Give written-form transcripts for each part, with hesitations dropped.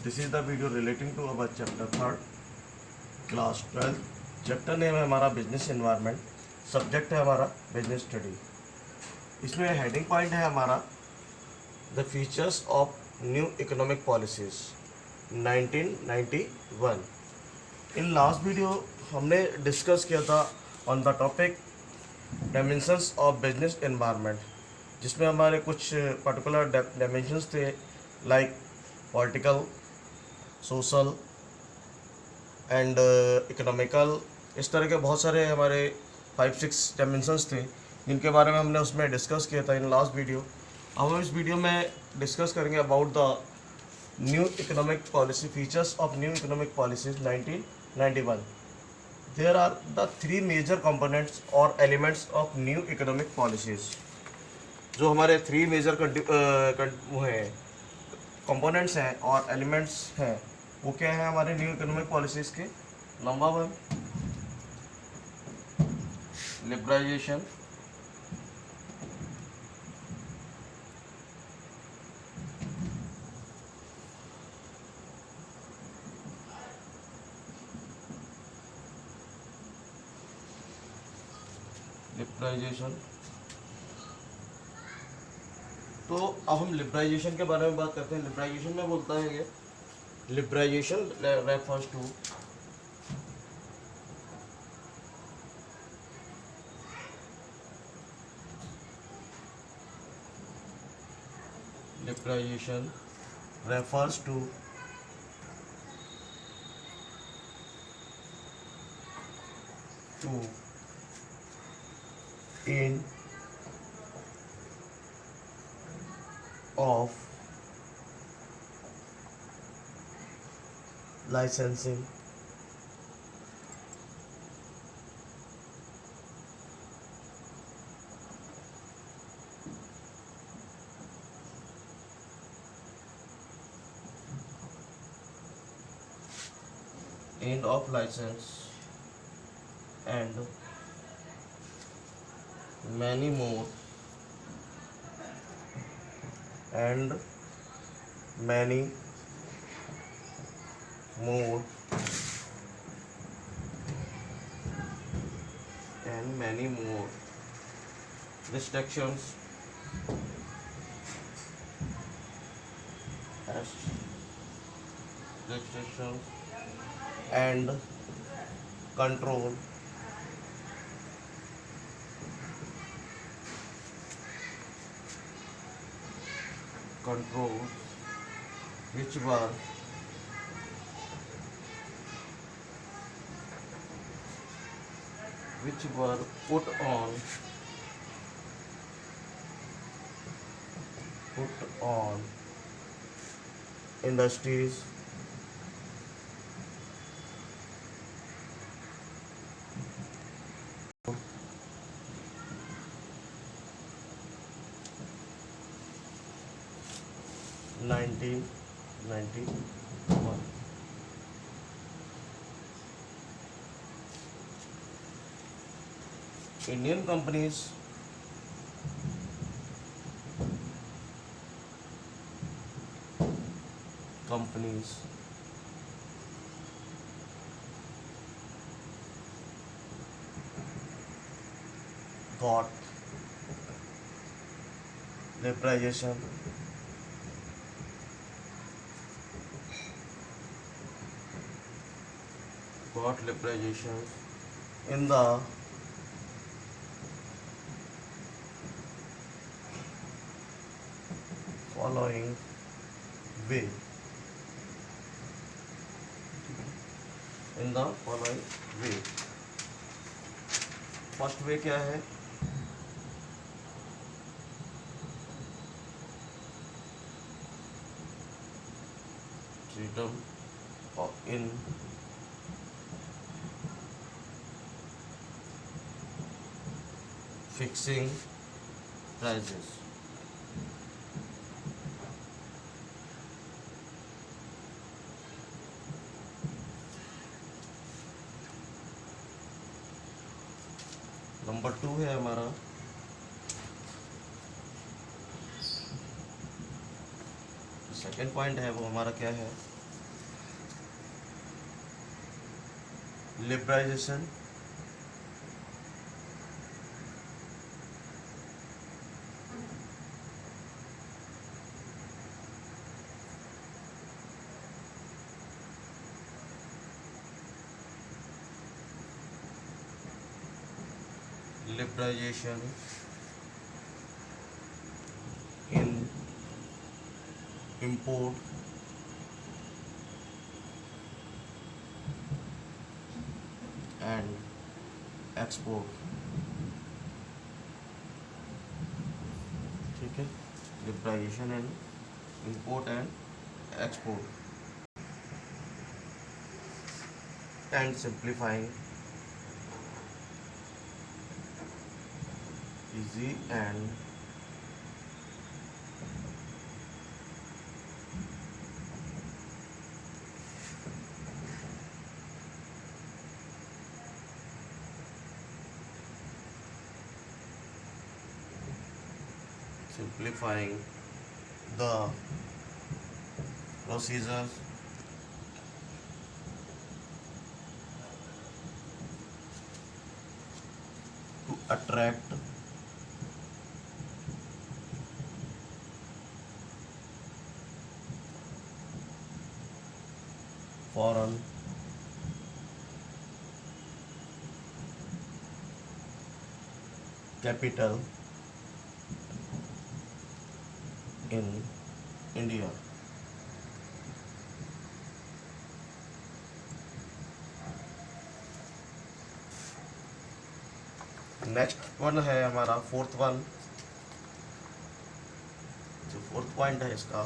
This is the video relating to our chapter third class 12। Chapter name है हमारा business environment, subject है हमारा business study. इसमें heading point है हमारा the features of new economic policies 1991। In last video हमने discuss किया था on the topic dimensions of business environment, जिसमें हमारे कुछ पर्टिकुलर डायमेंशंस थे like political, social and economical. इस तरह के बहुत सारे हमारे 5-6 डायमेंशंस थे जिनके बारे में हमने उसमें डिस्कस किया था इन लास्ट वीडियो। अब हम इस वीडियो में डिस्कस करेंगे about the new economic policy, features of new economic policies 1991। There are the 3 major components और elements of new economic policies. जो हमारे 3 मेजर कंपोनेंट्स हैं और एलिमेंट्स हैं वो क्या है हमारे न्यू इकोनॉमिक पॉलिसीज के। नंबर 1 लिबरलाइजेशन, तो अब हम लिबरलाइजेशन के बारे में बात करते हैं। लिबरलाइजेशन में बोलता है कि liberalization refers to liberalization refers to in of licensing end of license and many more and many more and many more restrictions and control which were put on industries (1991). Indian companies got liberalization in the following way. First way क्या है? freedom in fixing prices. Number 2 है हमारा second point है वो हमारा क्या है? liberalization liberalization in import and export, ठीक है, liberalization and import and export, and simplifying easy and simplifying the procedures to attract foreign capital in India. Next one है हमारा फोर्थ वन, जो फोर्थ पॉइंट है इसका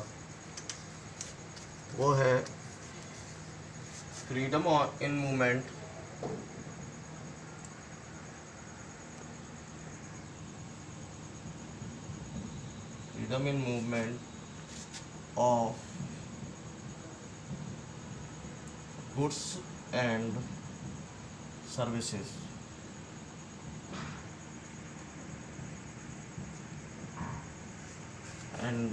वो है freedom in movement freedom in movement of goods and services, and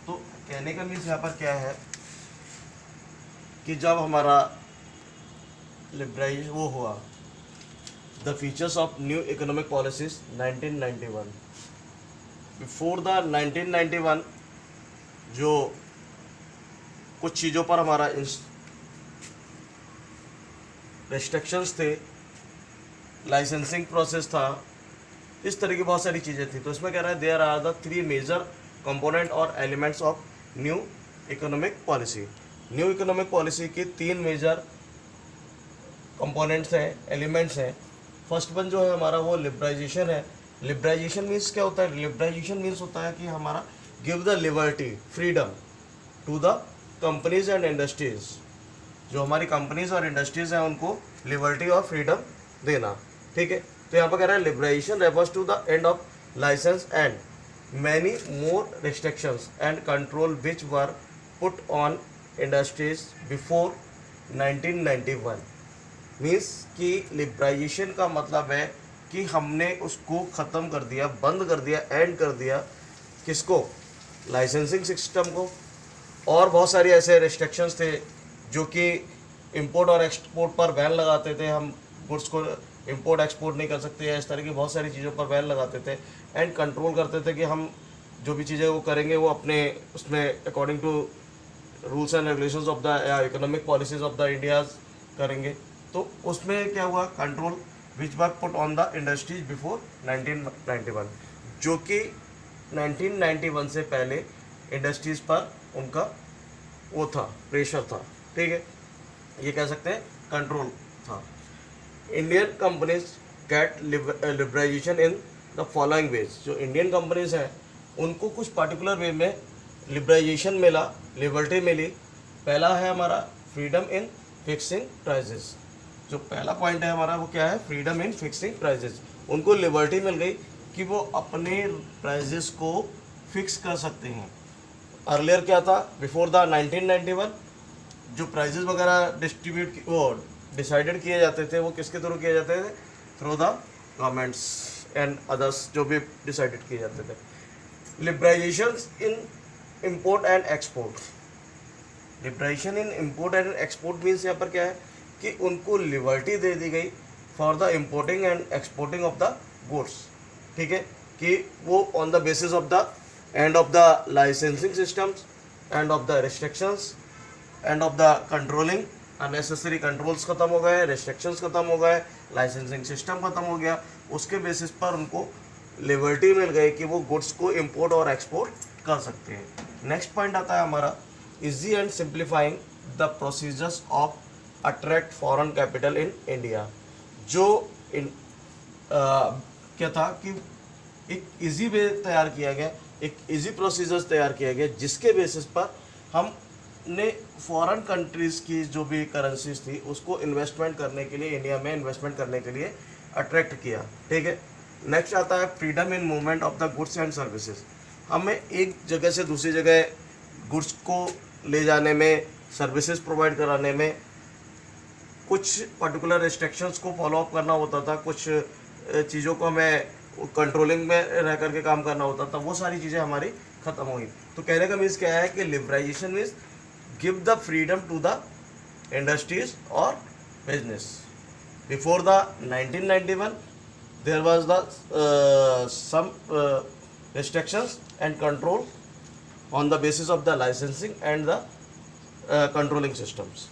तो कहने का मीन्स यहाँ पर क्या है कि जब हमारा लिबरलाइज वो हुआ, the features of new economic policies 1991, before the 1991 जो कुछ चीज़ों पर हमारा रेस्ट्रिक्शंस थे, लाइसेंसिंग प्रोसेस था, इस तरह की बहुत सारी चीज़ें थी। तो इसमें कह रहा है there are the 3 major component और elements of new economic policy. New economic policy के 3 मेजर कंपोनेंट्स हैं, एलिमेंट्स हैं। फर्स्ट वन जो है हमारा वो लिबरलाइजेशन है। लिबरलाइजेशन मीन्स क्या होता है? लिबरलाइजेशन मीन्स होता है कि हमारा give the liberty, freedom to the companies and industries. जो हमारी कंपनीज और इंडस्ट्रीज हैं उनको लिबर्टी और फ्रीडम देना, ठीक है। तो यहाँ पर कह रहा है liberalization refers to the end of license and many more restrictions and control which were put on industries before 1991। Means कि लिबरलाइजेशन का मतलब है कि हमने उसको ख़त्म कर दिया, बंद कर दिया, एंड कर दिया। किसको? लाइसेंसिंग सिस्टम को। और बहुत सारी ऐसे रिस्ट्रिक्शंस थे जो कि इंपोर्ट और एक्सपोर्ट पर बैन लगाते थे। हम गुड्स को इंपोर्ट एक्सपोर्ट नहीं कर सकते, या इस तरह की बहुत सारी चीज़ों पर बैन लगाते थे। एंड कंट्रोल करते थे कि हम जो भी चीज़ें वो करेंगे वो अपने उसमें according to rules and regulations of the economic policies of the Indias करेंगे। तो उसमें क्या हुआ? Control which were put on the industries before 1991, जो कि 1991 से पहले इंडस्ट्रीज पर उनका वो था, प्रेशर था, ठीक है, ये कह सकते हैं कंट्रोल था। Indian companies get liberalization in the following ways. जो इंडियन कंपनीज हैं उनको कुछ पर्टिकुलर वे में लिबरलाइजेशन मिला, लिबर्टी मिली। पहला है हमारा फ्रीडम इन फिक्सिंग प्राइजेस। जो पहला पॉइंट है हमारा वो क्या है? Freedom in fixing prices. उनको लिबर्टी मिल गई कि वो अपने प्राइजेस को फिक्स कर सकते हैं। अर्लियर क्या था? बिफोर द 1991 जो प्राइजेस वगैरह डिसाइडेड किए जाते थे वो किसके थ्रू किए जाते थे? Through the governments and others, जो भी डिसाइडेड किए जाते थे। Liberalisation in import and export. Liberation in import and export means यहाँ पर क्या है कि उनको लिबर्टी दे दी गई for the importing and exporting of the goods. ठीक है, कि वो on the basis of the end of the licensing systems, end of the restrictions, end of the controlling, unnecessary controls खत्म हो गए, रिस्ट्रिक्शंस खत्म हो गए, लाइसेंसिंग सिस्टम खत्म हो गया, उसके बेसिस पर उनको लिबर्टी मिल गई कि वो गुड्स को इम्पोर्ट और एक्सपोर्ट कर सकते हैं। नेक्स्ट पॉइंट आता है हमारा easy and simplifying the procedures of attract foreign capital in India. जो क्या था कि एक इजी वे तैयार किया गया, एक इजी प्रोसीजर्स तैयार किया गया जिसके बेसिस पर हमने फॉरेन कंट्रीज़ की जो भी करेंसीज थी उसको इन्वेस्टमेंट करने के लिए, इंडिया में इन्वेस्टमेंट करने के लिए अट्रैक्ट किया। ठीक है, नेक्स्ट आता है freedom in movement of the goods and services. हमें एक जगह से दूसरी जगह गुड्स को ले जाने में, सर्विसेज प्रोवाइड कराने में कुछ पर्टिकुलर रिस्ट्रिक्शंस को फॉलो अप करना होता था, कुछ चीज़ों को हमें कंट्रोलिंग में रह करके काम करना होता था, वो सारी चीज़ें हमारी ख़त्म हुई। तो कहने का मीन्स क्या है कि liberalisation means give the freedom to the industries और business. Before the 1991 there was the some restrictions and control on the basis of the licensing and the controlling systems।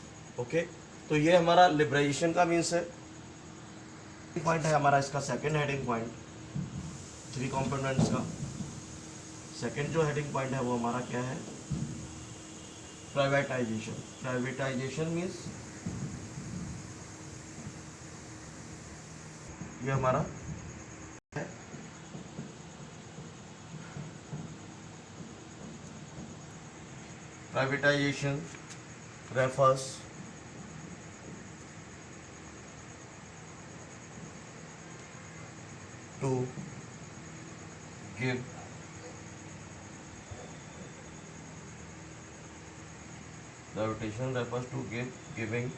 okay, तो ये हमारा लिबराइजेशन का means है। Point है हमारा इसका second heading point, three components का सेकंड जो हेडिंग पॉइंट है वो हमारा क्या है, प्राइवेटाइजेशन। प्राइवेटाइजेशन मीन्स ये हमारा है privatisation refers to give privatization refers to giving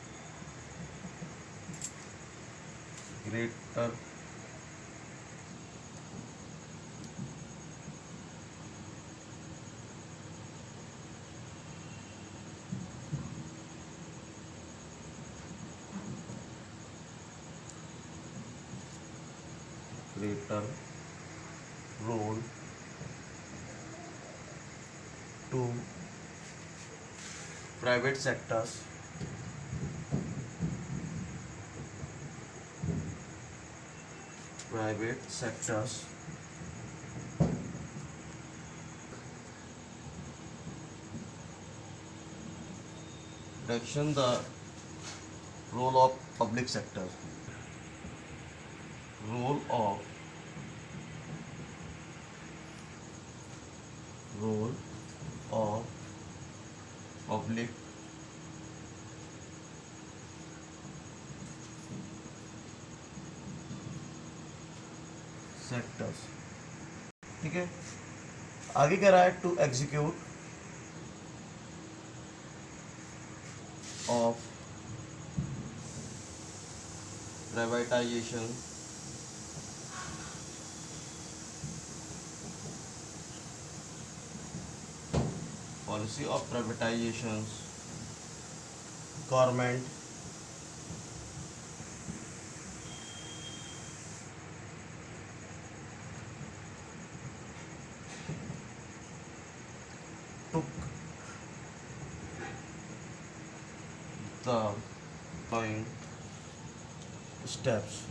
greater role to private sectors reduction the role of public sector, role of public sectors। ठीक है, आगे कह रहा है to execute of privatization policy of privatizations, government took the following steps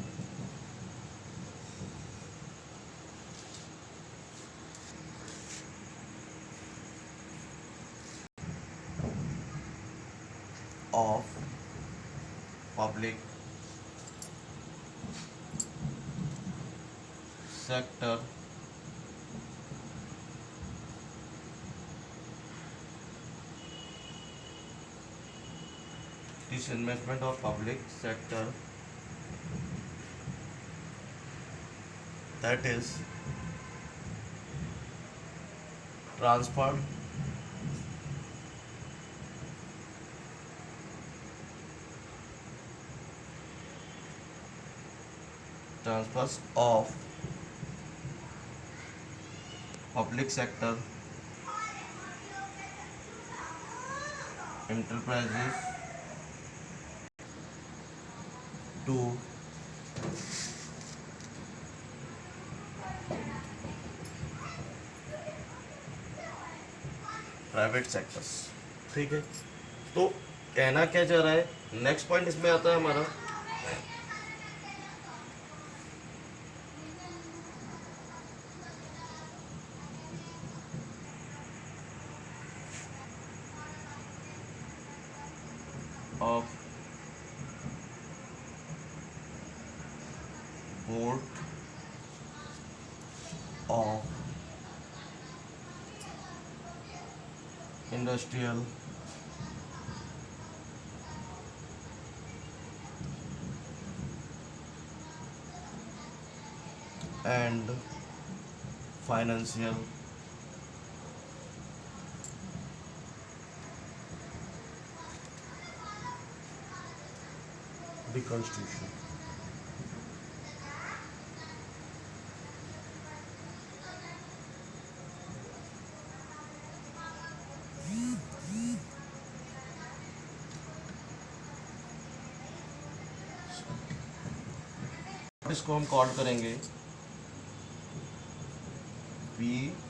of public sector disinvestment of public sector, that is transferred transfers of public sector enterprises to private sectors. ठीक है, तो कहना क्या चाह रहा है, नेक्स्ट पॉइंट इसमें आता है हमारा of board of industrial and financial reconstruction। इसको हम कॉल करेंगे PIFR।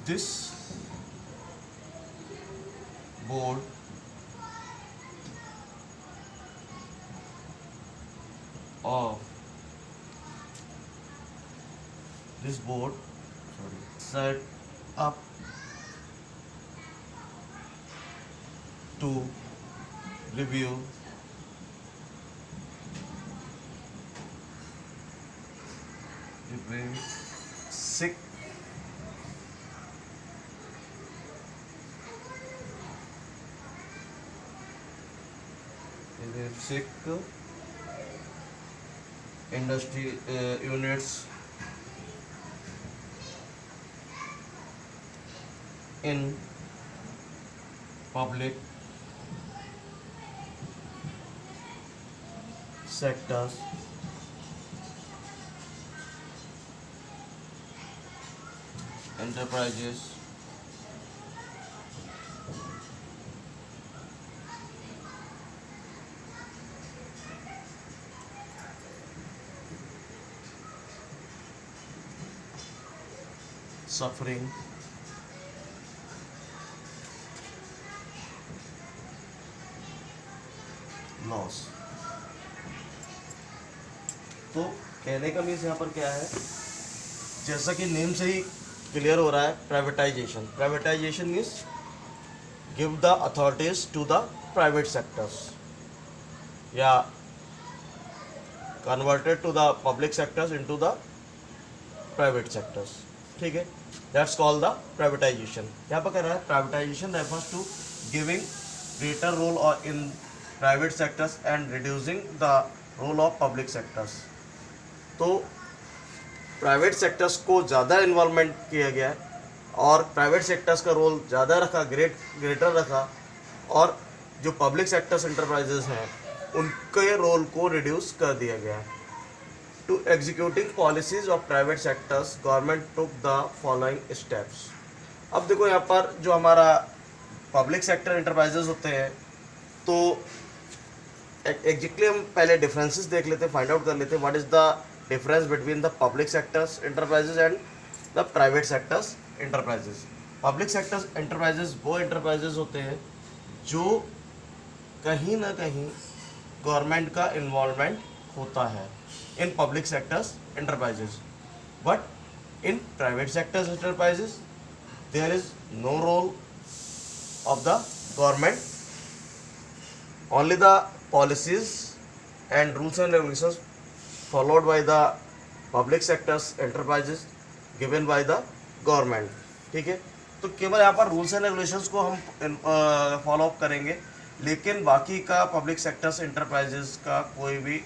This board of set up to review sick industry units in public sectors enterprises suffering loss। तो कहने का मीन्स यहाँ पर क्या है, जैसा कि नेम से ही क्लियर हो रहा है, privatisation. Privatisation means give the authorities to the private sectors या converted to the public sectors into the private sectors. ठीक है, दैट्स कॉल्ड द प्राइवेटाइजेशन। यहाँ पर कह रहा है privatisation refers to giving greater role और in private sectors and reducing the role of public sectors. तो प्राइवेट सेक्टर्स को ज़्यादा इन्वॉल्वमेंट किया गया है और प्राइवेट सेक्टर्स का रोल ज़्यादा रखा, ग्रेटर रखा, और जो पब्लिक सेक्टर्स इंटरप्राइजेज हैं उनके रोल को रिड्यूस कर दिया गया है। To executing policies of private sectors government took the following steps. अब देखो यहाँ पर जो हमारा पब्लिक सेक्टर इंटरप्राइजेज होते हैं, तो एग्जैक्टली हम पहले डिफरेंसेस देख लेते, फाइंड आउट कर लेते, what is the difference between the public sectors enterprises and the private sectors enterprises. Public sectors enterprises वो इंटरप्राइजेज होते हैं जो कहीं ना कहीं गवर्नमेंट का इन्वॉल्वमेंट होता है in public sectors enterprises, but in private sectors enterprises there is no role of the government, only the policies and rules and regulations followed by the public sectors enterprises given by the government। ठीक है, तो केवल यहाँ पर rules and regulations को हम follow up करेंगे, लेकिन बाकी का पब्लिक सेक्टर्स इंटरप्राइजेस का कोई भी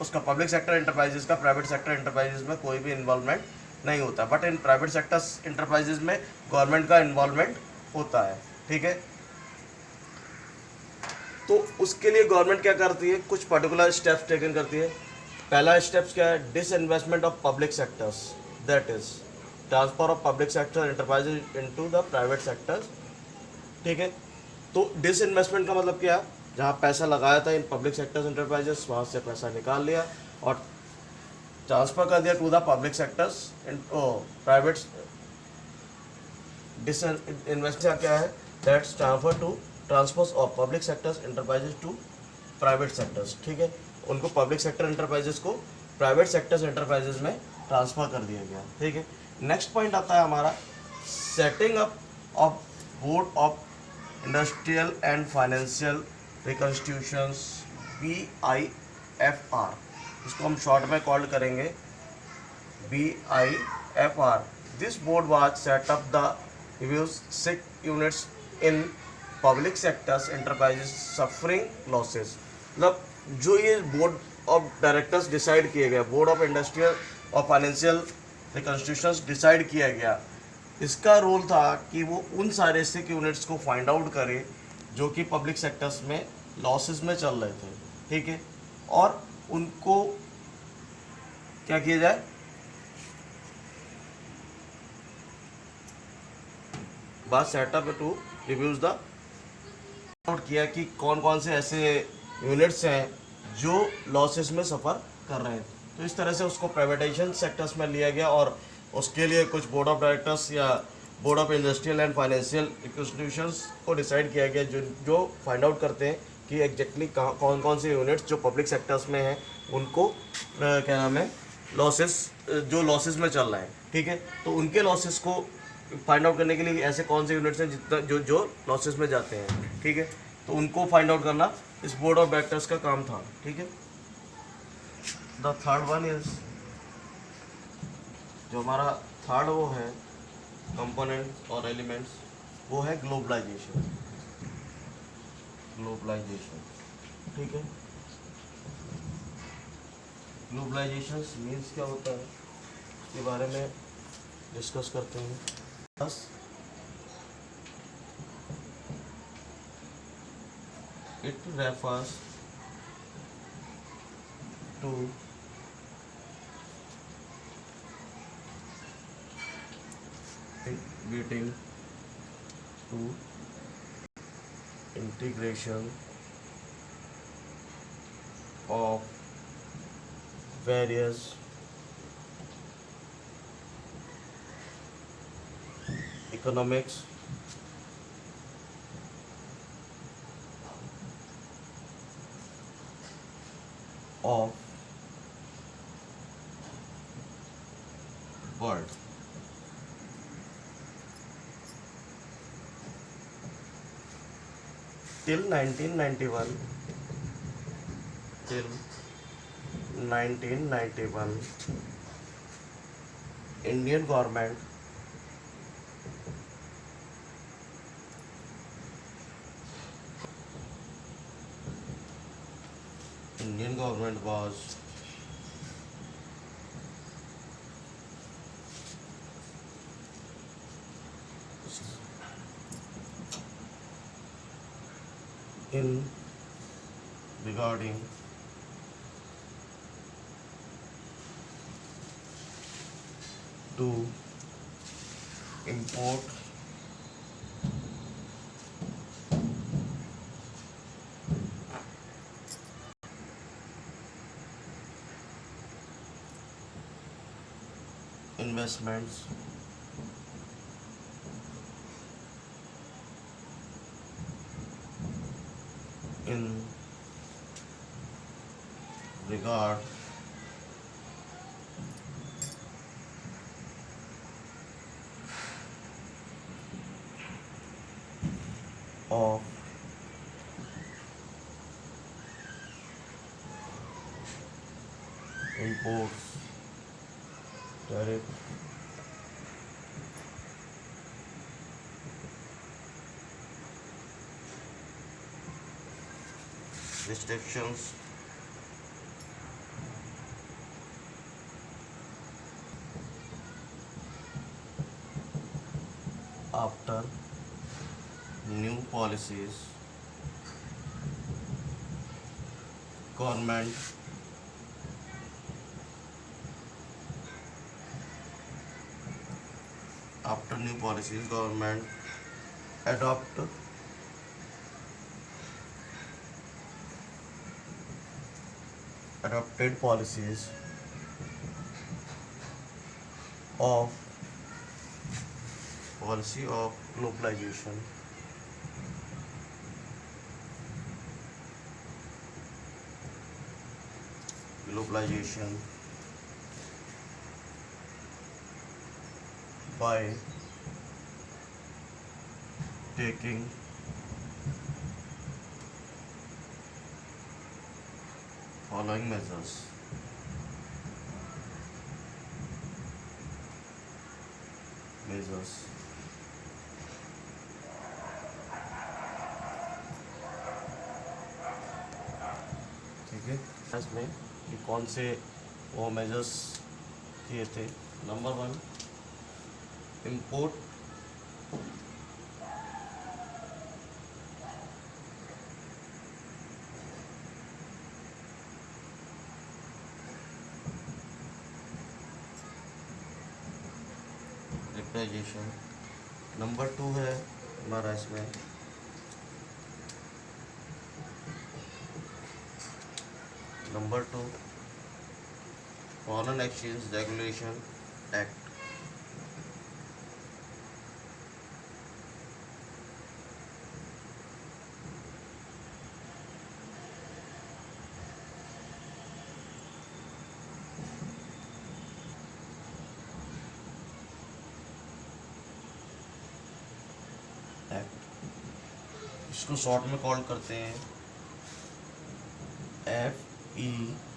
उसका पब्लिक सेक्टर इंटरप्राइजेस का प्राइवेट सेक्टर इंटरप्राइजेस में कोई भी इन्वॉल्वमेंट नहीं होता, but in private sectors enterprises में गवर्नमेंट का इन्वॉल्वमेंट होता है। ठीक है, तो उसके लिए गवर्नमेंट क्या करती है, कुछ पर्टिकुलर स्टेप्स टेकन करती है। पहला स्टेप्स क्या है, disinvestment of public sectors, that is transfer of public sector enterprises into the private sectors. ठीक है, तो डिसइन्वेस्टमेंट का मतलब क्या है, जहाँ पैसा लगाया था इन पब्लिक सेक्टर्स एंटरप्राइजेस, वहाँ से पैसा निकाल लिया और ट्रांसफर कर दिया to the public sectors in private. Disinvestment क्या है, that's transfers of public sectors enterprises to private sectors. ठीक है, उनको पब्लिक सेक्टर एंटरप्राइजेस को प्राइवेट सेक्टर्स एंटरप्राइजेस में ट्रांसफर कर दिया गया। ठीक है, नेक्स्ट पॉइंट आता है हमारा setting up of board of industrial and financial reconstitutions, BIFR, इसको हम शॉर्ट में कॉल करेंगे BIFR। This board was set up the reviews 6 units in public sectors enterprises suffering losses। मतलब जो ये बोर्ड ऑफ डायरेक्टर्स डिसाइड किए गए, board of industrial और फाइनेंशियल रिकंस्टिट्यूशंस डिसाइड किया गया, इसका रोल था कि वो उन सारे 6 यूनिट्स को फाइंड आउट करे जो कि पब्लिक सेक्टर्स में लॉसेस में चल रहे थे। ठीक है, और उनको क्या किया जाए, बात setup to reviews the out किया कि कौन कौन से ऐसे यूनिट्स हैं जो लॉसेस में सफ़र कर रहे हैं। तो इस तरह से उसको प्राइवेटाइजेशन सेक्टर्स में लिया गया और उसके लिए कुछ बोर्ड ऑफ डायरेक्टर्स या board of industrial and financial institutions को डिसाइड किया गया जो फाइंड आउट करते हैं कि एग्जैक्टली कौन कौन से यूनिट्स जो पब्लिक सेक्टर्स में हैं उनको क्या नाम है, जो लॉसेस में चल रहे हैं। ठीक है, तो उनके लॉसेस को फाइंड आउट करने के लिए ऐसे कौन से यूनिट्स हैं जितना जो लॉसेस में जाते हैं। ठीक है, तो उनको फाइंड आउट करना इस बोर्ड ऑफ डायरेक्टर्स का काम था। ठीक है, द थर्ड वन इज, जो हमारा थर्ड वो है कंपोनेंट और एलिमेंट्स, वो है ग्लोबलाइजेशन। ठीक है, ग्लोबलाइजेशन मीन्स क्या होता है, इसके बारे में डिस्कस करते हैं। बस it refers to contributing to integration of various economics of world। Till 1991 Indian government was in regarding to import investments in regard of imports tariff restrictions after new policies government after new policies, government adopt adopted policies of policy of globalization by taking following measures ठीक है। इसमें कि कौन से वो measures किए थे। Number 1, import representation. Number 2 है हमारा इसमें number 2 foreign exchange regulation act. इसको शॉर्ट में कॉल करते हैं FEC।